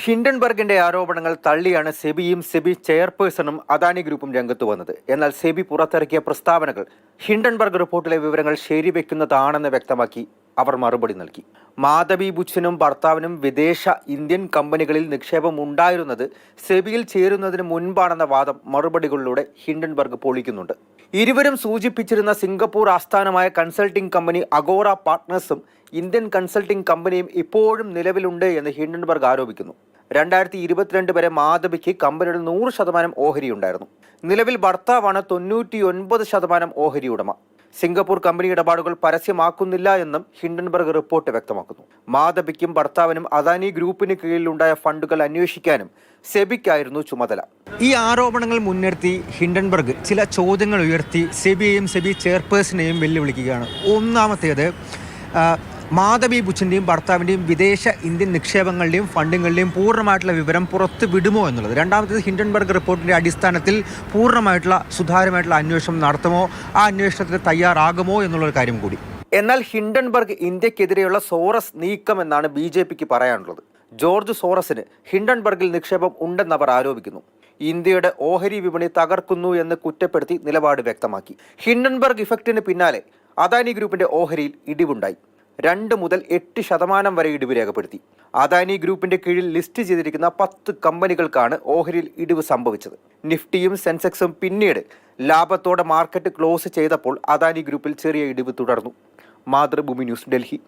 ഹിൻഡൻബർഗിന്റെ ആരോപണങ്ങൾ തള്ളിയാണ് സെബിയും സെബി ചെയർപേഴ്സണും അദാനി ഗ്രൂപ്പും രംഗത്ത് വന്നത്. എന്നാൽ സെബി പുറത്തിറക്കിയ പ്രസ്താവനകൾ ഹിൻഡൻബർഗ് റിപ്പോർട്ടിലെ വിവരങ്ങൾ ശരിവെക്കുന്നതാണെന്ന് വ്യക്തമാക്കി അവർ മറുപടി നൽകി. മാധവി ബുച്ചനും ഭർത്താവിനും വിദേശ ഇന്ത്യൻ കമ്പനികളിൽ നിക്ഷേപം ഉണ്ടായിരുന്നത് സെബിയിൽ ചേരുന്നതിന് മുൻപാണെന്ന വാദം മറുപടികളിലൂടെ ഹിൻഡൻബർഗ് പൊളിക്കുന്നുണ്ട്. ഇരുവരും സൂചിപ്പിച്ചിരുന്ന സിംഗപ്പൂർ ആസ്ഥാനമായ കൺസൾട്ടിംഗ് കമ്പനി അഗോറ പാർട്ട്നേഴ്സും ഇന്ത്യൻ കൺസൾട്ടിംഗ് കമ്പനിയും ഇപ്പോഴും നിലവിലുണ്ട് എന്ന് ഹിൻഡൻബർഗ് ആരോപിക്കുന്നു. 2022 വരെ മാധവിക്ക് കമ്പനിയുടെ 100% ഓഹരി ഉണ്ടായിരുന്നു. നിലവിൽ ഭർത്താവാണ് 99% ഓഹരി ഉടമ. സിംഗപ്പൂർ കമ്പനി ഇടപാടുകൾ പരസ്യമാക്കുന്നില്ല എന്നും ഹിൻഡൻബർഗ് റിപ്പോർട്ട് വ്യക്തമാക്കുന്നു. മാധവിക്കും ഭർത്താവിനും അദാനി ഗ്രൂപ്പിന് കീഴിലുണ്ടായ ഫണ്ടുകൾ അന്വേഷിക്കാനും സെബിക്കായിരുന്നു ചുമതല. ഈ ആരോപണങ്ങൾ മുൻനിർത്തി ഹിൻഡൻബർഗ് ചില ചോദ്യങ്ങൾ ഉയർത്തി സെബിയെയും സെബി ചെയർപേഴ്സണെയും വെല്ലുവിളിക്കുകയാണ്. ഒന്നാമത്തേത്, മാധവി ബുച്ചൻ്റെയും ഭർത്താവിൻ്റെയും വിദേശ ഇന്ത്യൻ നിക്ഷേപങ്ങളുടെയും ഫണ്ടുകളുടെയും പൂർണ്ണമായിട്ടുള്ള വിവരം പുറത്ത് വിടുമോ എന്നുള്ളത്. രണ്ടാമത്തേത്, ഹിൻഡൻബർഗ് റിപ്പോർട്ടിൻ്റെ അടിസ്ഥാനത്തിൽ പൂർണ്ണമായിട്ടുള്ള സുതാര്യമായിട്ടുള്ള അന്വേഷണം നടത്തുമോ, ആ അന്വേഷണത്തിന് തയ്യാറാകുമോ എന്നുള്ളൊരു കാര്യം കൂടി. എന്നാൽ ഹിൻഡൻബർഗ് ഇന്ത്യക്കെതിരെയുള്ള സോറസ് നീക്കം എന്നാണ് BJPക്ക് പറയാനുള്ളത്. ജോർജ് സോറസിന് ഹിൻഡൻബർഗിൽ നിക്ഷേപം ഉണ്ടെന്നവർ ആരോപിക്കുന്നു. ഇന്ത്യയുടെ ഓഹരി വിപണി തകർക്കുന്നു എന്ന് കുറ്റപ്പെടുത്തി നിലപാട് വ്യക്തമാക്കി. ഹിൻഡൻബർഗ് ഇഫക്റ്റിന് പിന്നാലെ അദാനി ഗ്രൂപ്പിന്റെ ഓഹരിയിൽ ഇടിവുണ്ടായി. 2 മുതൽ 8% വരെ ഇടിവ് രേഖപ്പെടുത്തി. അദാനി ഗ്രൂപ്പിന്റെ കീഴിൽ ലിസ്റ്റ് ചെയ്തിരിക്കുന്ന 10 കമ്പനികൾക്കാണ് ഓഹരിയിൽ ഇടിവ് സംഭവിച്ചത്. നിഫ്റ്റിയും സെൻസെക്സും പിന്നീട് ലാഭത്തോടെ മാർക്കറ്റ് ക്ലോസ് ചെയ്തപ്പോൾ അദാനി ഗ്രൂപ്പിൽ ചെറിയ ഇടിവ് തുടർന്നു. മാതൃഭൂമി ന്യൂസ്, ഡൽഹി.